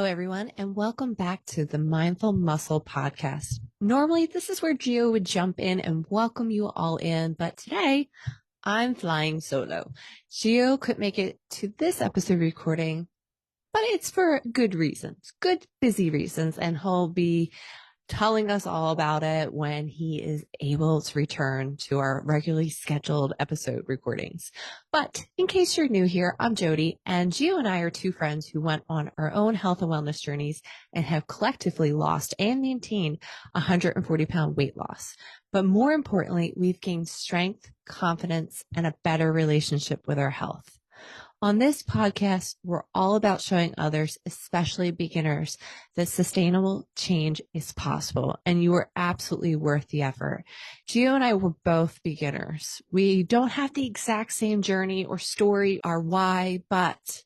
Hello, everyone, and welcome back to the Mindful Muscle Podcast. Normally, this is where Gio would jump in and welcome you all in, but today I'm flying solo. Gio couldn't make it to this episode recording, but it's for good reasons, good busy reasons, and he'll be telling us all about it when he is able to return to our regularly scheduled episode recordings. But in case you're new here, I'm Jodi, and Gio and I are two friends who went on our own health and wellness journeys and have collectively lost and maintained 140-pound weight loss. But more importantly, we've gained strength, confidence, and a better relationship with our health. On this podcast, we're all about showing others, especially beginners, that sustainable change is possible, and you are absolutely worth the effort. Gio and I were both beginners. We don't have the exact same journey or story or why, but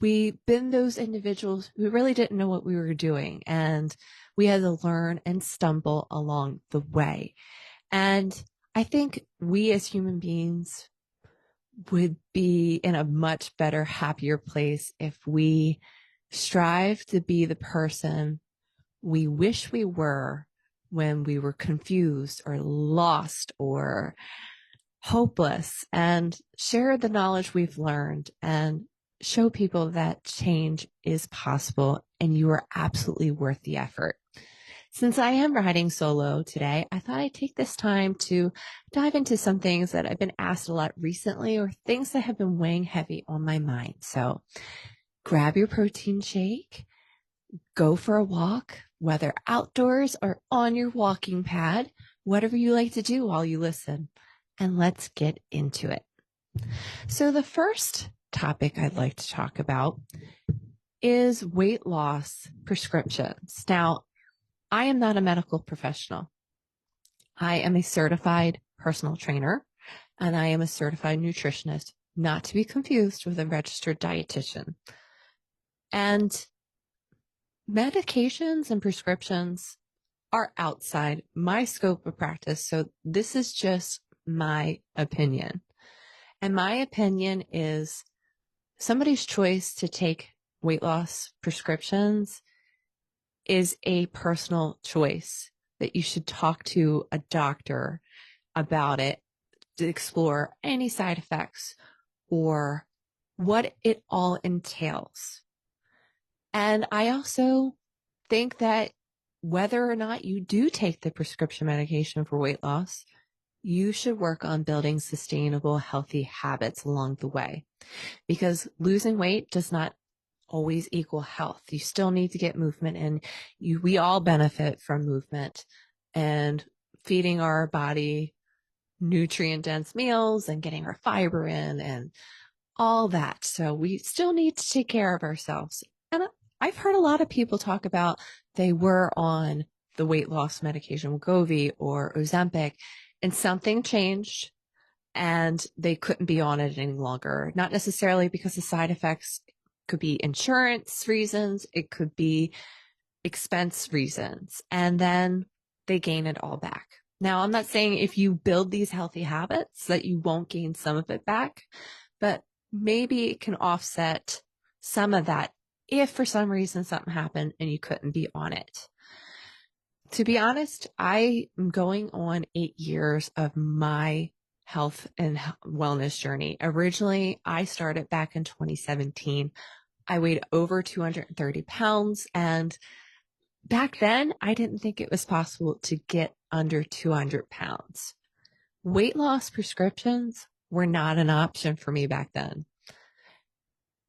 we've been those individuals who really didn't know what we were doing, and we had to learn and stumble along the way. And I think we as human beings would be in a much better, happier place if we strive to be the person we wish we were when we were confused or lost or hopeless, and share the knowledge we've learned and show people that change is possible and you are absolutely worth the effort. Since I am riding solo today, I thought I'd take this time to dive into some things that I've been asked a lot recently or things that have been weighing heavy on my mind. So grab your protein shake, go for a walk, whether outdoors or on your walking pad, whatever you like to do while you listen, and let's get into it. So the first topic I'd like to talk about is weight loss prescriptions. Now, I am not a medical professional. I am a certified personal trainer, and I am a certified nutritionist, not to be confused with a registered dietitian. And medications and prescriptions are outside my scope of practice, so this is just my opinion. And my opinion is somebody's choice to take weight loss prescriptions is a personal choice that you should talk to a doctor about it to explore any side effects or what it all entails. And I also think that whether or not you do take the prescription medication for weight loss, you should work on building sustainable, healthy habits along the way, because losing weight does not always equal health. You still need to get movement in. We all benefit from movement and feeding our body nutrient-dense meals and getting our fiber in and all that. So we still need to take care of ourselves. And I've heard a lot of people talk about they were on the weight loss medication, Wegovy or Ozempic, and something changed and they couldn't be on it any longer. Not necessarily because the side effects could be insurance reasons, it could be expense reasons, and then they gain it all back. Now, I'm not saying if you build these healthy habits that you won't gain some of it back, but maybe it can offset some of that if for some reason something happened and you couldn't be on it. To be honest, I am going on 8 years of my health and wellness journey. Originally, I started back in 2017. I weighed over 230 pounds. And back then, I didn't think it was possible to get under 200 pounds. Weight loss prescriptions were not an option for me back then.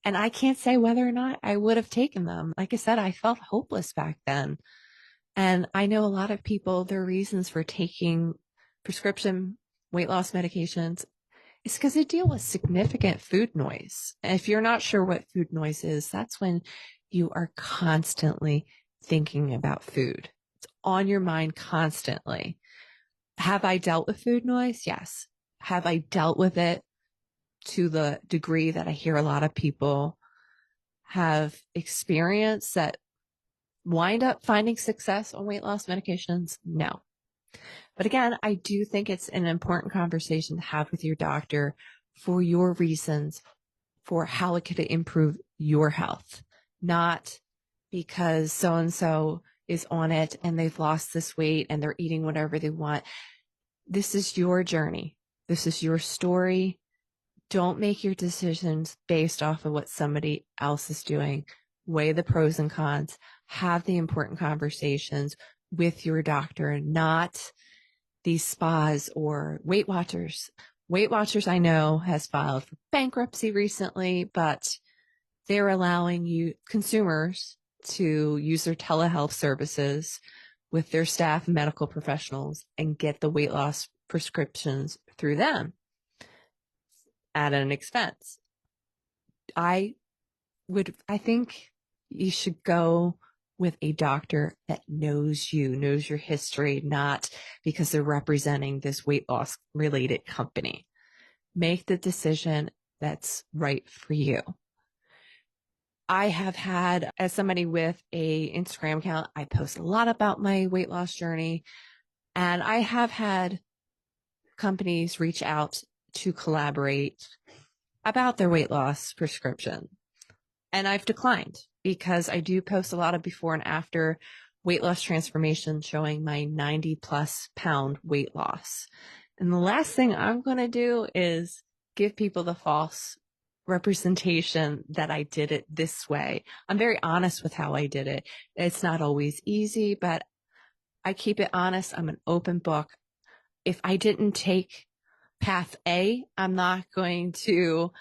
And I can't say whether or not I would have taken them. Like I said, I felt hopeless back then. And I know a lot of people, their reasons for taking prescription weight loss medications is because they deal with significant food noise. And if you're not sure what food noise is, that's when you are constantly thinking about food. It's on your mind constantly. Have I dealt with food noise? Yes. Have I dealt with it to the degree that I hear a lot of people have experienced that wind up finding success on weight loss medications? No. But again, I do think it's an important conversation to have with your doctor for your reasons for how it could improve your health, not because so-and-so is on it and they've lost this weight and they're eating whatever they want. This is your journey. This is your story. Don't make your decisions based off of what somebody else is doing. Weigh the pros and cons. Have the important conversations with your doctor, not these spas or Weight Watchers. Weight Watchers, I know, has filed for bankruptcy recently, but they're allowing you consumers to use their telehealth services with their staff and medical professionals and get the weight loss prescriptions through them at an expense. I think you should go with a doctor that knows you, knows your history, not because they're representing this weight loss related company. Make the decision that's right for you. I have had, as somebody with a Instagram account, I post a lot about my weight loss journey, and I have had companies reach out to collaborate about their weight loss prescription. And I've declined because I do post a lot of before and after weight loss transformation showing my 90 plus pound weight loss. And the last thing I'm going to do is give people the false representation that I did it this way. I'm very honest with how I did it. It's not always easy, but I keep it honest. I'm an open book. If I didn't take path A, I'm not going to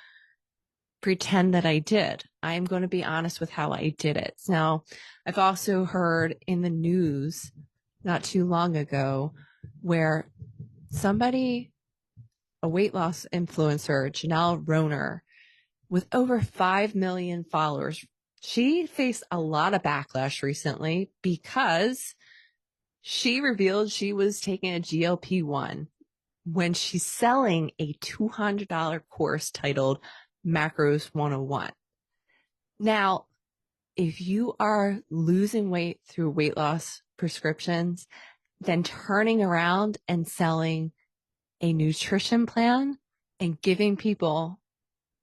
pretend that I did. I'm going to be honest with how I did it. Now, I've also heard in the news not too long ago where somebody, a weight loss influencer, Janelle Roner, with over 5 million followers, she faced a lot of backlash recently because she revealed she was taking a GLP-1 when she's selling a $200 course titled Macros 101. Now, if you are losing weight through weight loss prescriptions, then turning around and selling a nutrition plan and giving people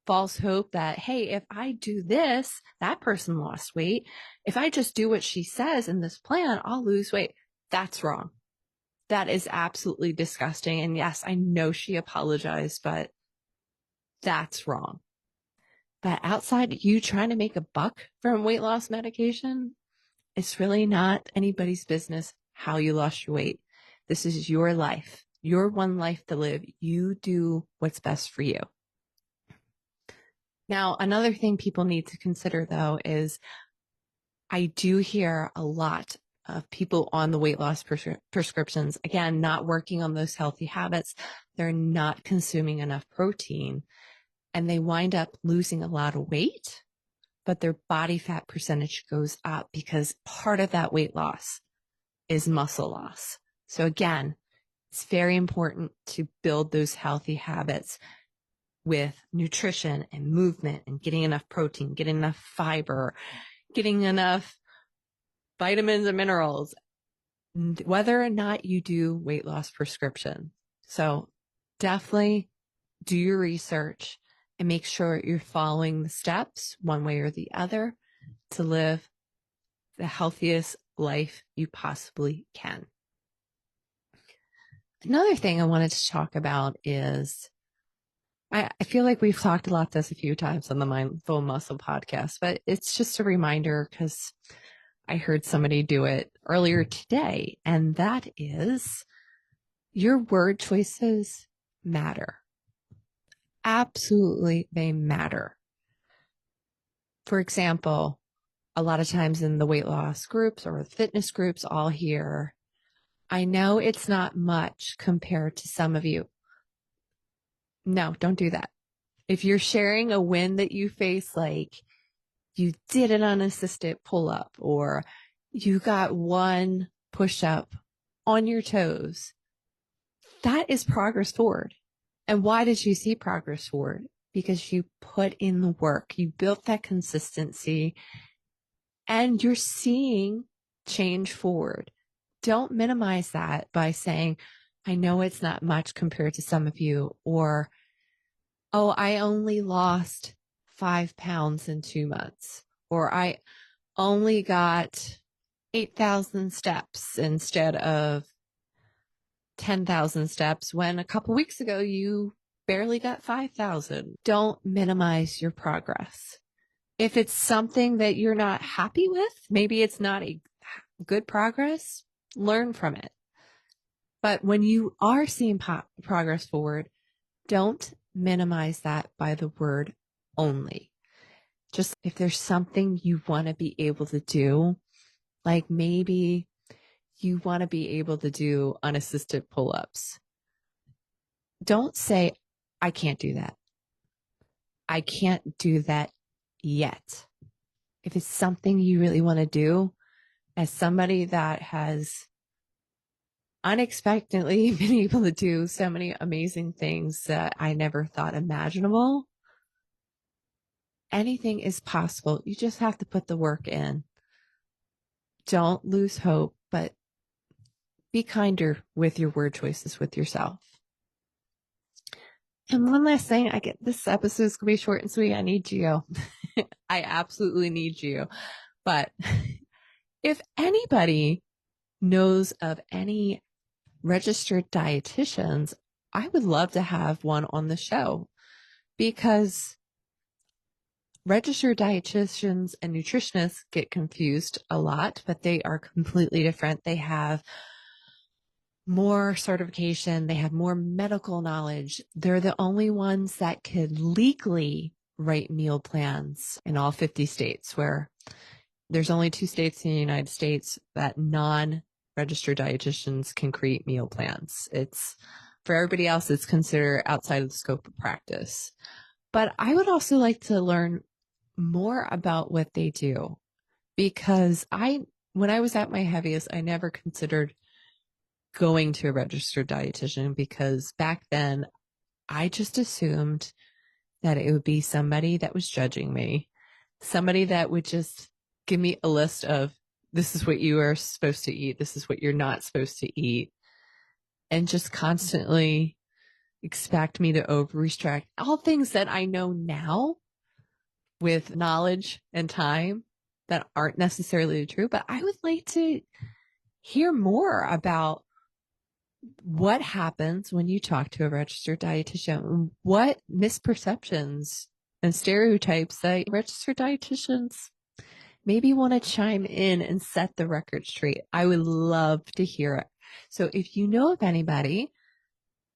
false hope that, hey, if I do this, that person lost weight. If I just do what she says in this plan, I'll lose weight. That's wrong. That is absolutely disgusting. And yes, I know she apologized, but that's wrong. But outside you trying to make a buck from weight loss medication, it's really not anybody's business how you lost your weight. This is your life, your one life to live. You do what's best for you. Now, another thing people need to consider, though, is I do hear a lot of people on the weight loss prescriptions, again, not working on those healthy habits. They're not consuming enough protein, and they wind up losing a lot of weight, but their body fat percentage goes up because part of that weight loss is muscle loss. So again, it's very important to build those healthy habits with nutrition and movement and getting enough protein, getting enough fiber, getting enough vitamins and minerals, whether or not you do weight loss prescription. So definitely do your research and make sure you're following the steps one way or the other to live the healthiest life you possibly can. Another thing I wanted to talk about is I feel like we've talked about this a few times on the Mindful Muscle podcast, but it's just a reminder because I heard somebody do it earlier today, and that is your word choices matter. Absolutely, they matter. For example, a lot of times in the weight loss groups or fitness groups, I'll hear, I know it's not much compared to some of you. No, don't do that. If you're sharing a win that you face, like you did an unassisted pull-up or you got one push-up on your toes, that is progress forward. And why did you see progress forward? Because you put in the work, you built that consistency, and you're seeing change forward. Don't minimize that by saying, I know it's not much compared to some of you, or, oh, I only lost 5 pounds in 2 months, or only got 8,000 steps instead of 10,000 steps when a couple weeks ago you barely got 5,000. Don't minimize your progress. If it's something that you're not happy with, maybe it's not a good progress, learn from it. But when you are seeing progress forward, don't minimize that by the word only. Just if there's something you want to be able to do, like maybe you want to be able to do unassisted pull-ups. Don't say, I can't do that. I can't do that yet. If it's something you really want to do, as somebody that has unexpectedly been able to do so many amazing things that I never thought imaginable, anything is possible. You just have to put the work in. Don't lose hope, but be kinder with your word choices with yourself. And one last thing, this episode is going to be short and sweet. I need you. I absolutely need you. But if anybody knows of any registered dietitians, I would love to have one on the show, because registered dietitians and nutritionists get confused a lot, but they are completely different. They have more certification. They have more medical knowledge. They're the only ones that could legally write meal plans in all 50 states, where there's only 2 states in the United States that non-registered dietitians can create meal plans. It's for everybody else, it's considered outside of the scope of practice. But I would also like to learn more about what they do, because when I was at my heaviest, I never considered going to a registered dietitian, because back then I just assumed that it would be somebody that was judging me, somebody that would just give me a list of, this is what you are supposed to eat, this is what you're not supposed to eat, and just constantly expect me to over-restrict. All things that I know now with knowledge and time that aren't necessarily true, but I would like to hear more about what happens when you talk to a registered dietitian, what misperceptions and stereotypes that registered dietitians maybe want to chime in and set the record straight. I would love to hear it. So if you know of anybody,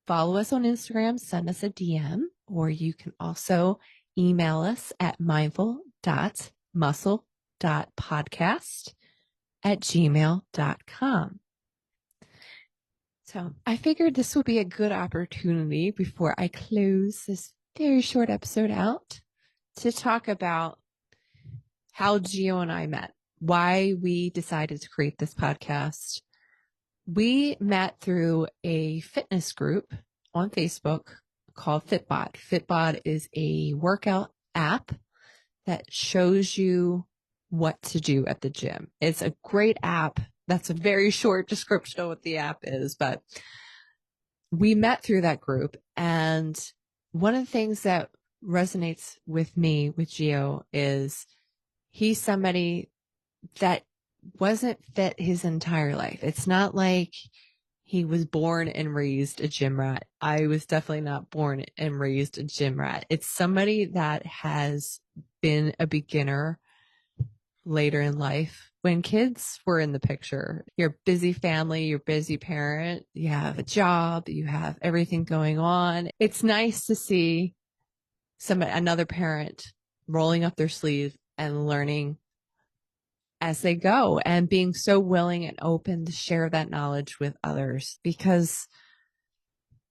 follow us on Instagram, send us a DM, or you can also email us at mindful.muscle.podcast@gmail.com. So I figured this would be a good opportunity before I close this very short episode out to talk about how Gio and I met, why we decided to create this podcast. We met through a fitness group on Facebook called Fitbod. Fitbod is a workout app that shows you what to do at the gym. It's a great app. That's a very short description of what the app is, but we met through that group. And one of the things that resonates with me with Gio is he's somebody that wasn't fit his entire life. It's not like he was born and raised a gym rat. I was definitely not born and raised a gym rat. It's somebody that has been a beginner later in life when kids were in the picture. You're a busy family, you're a busy parent, you have a job, you have everything going on. It's nice to see another parent rolling up their sleeves and learning as they go and being so willing and open to share that knowledge with others, because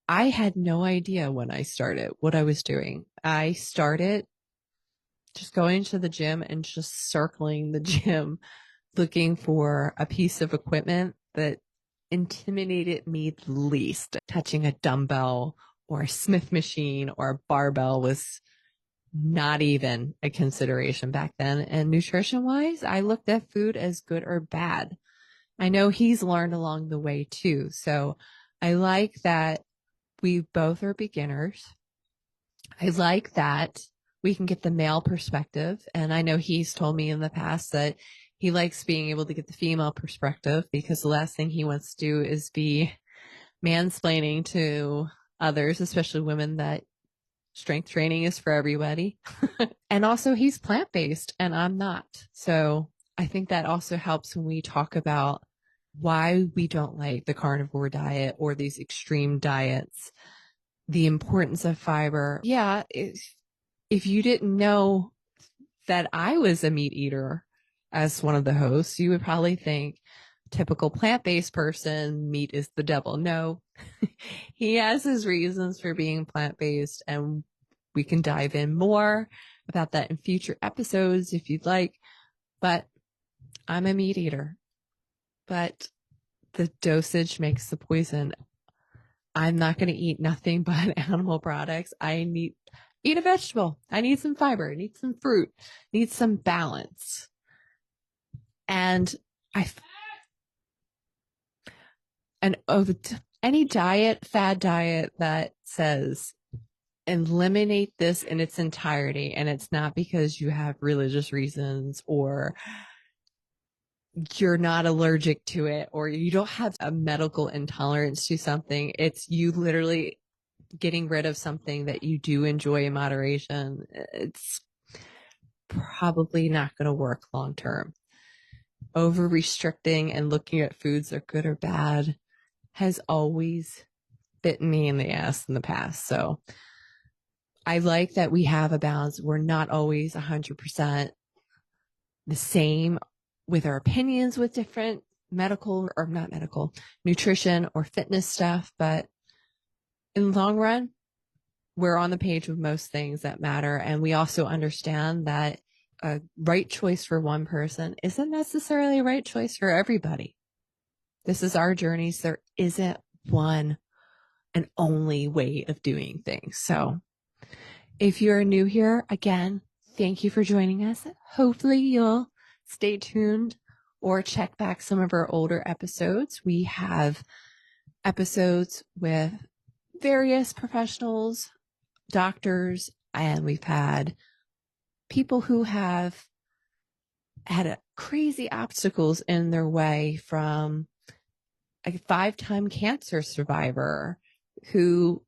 I had no idea when I started what I was doing. I started just going to the gym and just circling the gym, looking for a piece of equipment that intimidated me the least. Touching a dumbbell or a Smith machine or a barbell was not even a consideration back then. And nutrition wise, I looked at food as good or bad. I know he's learned along the way too. So I like that we both are beginners. I like that we can get the male perspective. And I know he's told me in the past that He likes being able to get the female perspective because the last thing he wants to do is be mansplaining to others, especially women, that strength training is for everybody. And also he's plant-based and I'm not. So I think that also helps when we talk about why we don't like the carnivore diet or these extreme diets, the importance of fiber. Yeah, if you didn't know that I was a meat eater as one of the hosts, you would probably think typical plant-based person, meat is the devil. No, he has his reasons for being plant-based, and we can dive in more about that in future episodes if you'd like. But I'm a meat eater, but the dosage makes the poison. I'm not going to eat nothing but animal products. I need eat a vegetable. I need some fiber. I need some fruit. I need some balance. And any diet, fad diet that says eliminate this in its entirety, and it's not because you have religious reasons or you're not allergic to it or you don't have a medical intolerance to something. It's you literally getting rid of something that you do enjoy in moderation. It's probably not going to work long term. Over restricting and looking at foods that are good or bad has always bitten me in the ass in the past. So I like that we have a balance. We're not always 100% the same with our opinions with different medical or not medical, nutrition or fitness stuff. But in the long run, we're on the page with most things that matter. And we also understand that a right choice for one person isn't necessarily a right choice for everybody. This is our journeys. There isn't one and only way of doing things. So if you're new here, again, thank you for joining us. Hopefully you'll stay tuned or check back some of our older episodes. We have episodes with various professionals, doctors, and we've had people who have had crazy obstacles in their way, from a 5-time cancer survivor who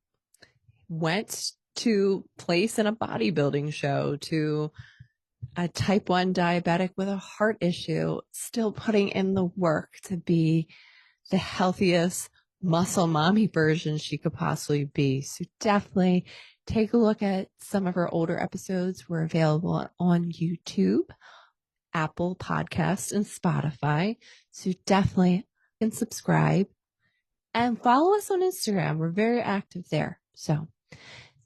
went to place in a bodybuilding show to a type 1 diabetic with a heart issue, still putting in the work to be the healthiest muscle mommy version she could possibly be. So definitely take a look at some of our older episodes. We're available on YouTube, Apple Podcasts, and Spotify. So definitely can subscribe and follow us on Instagram. We're very active there. So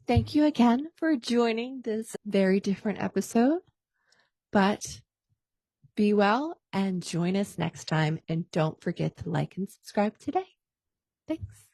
thank you again for joining this very different episode, but be well and join us next time. And don't forget to like and subscribe today. Thanks.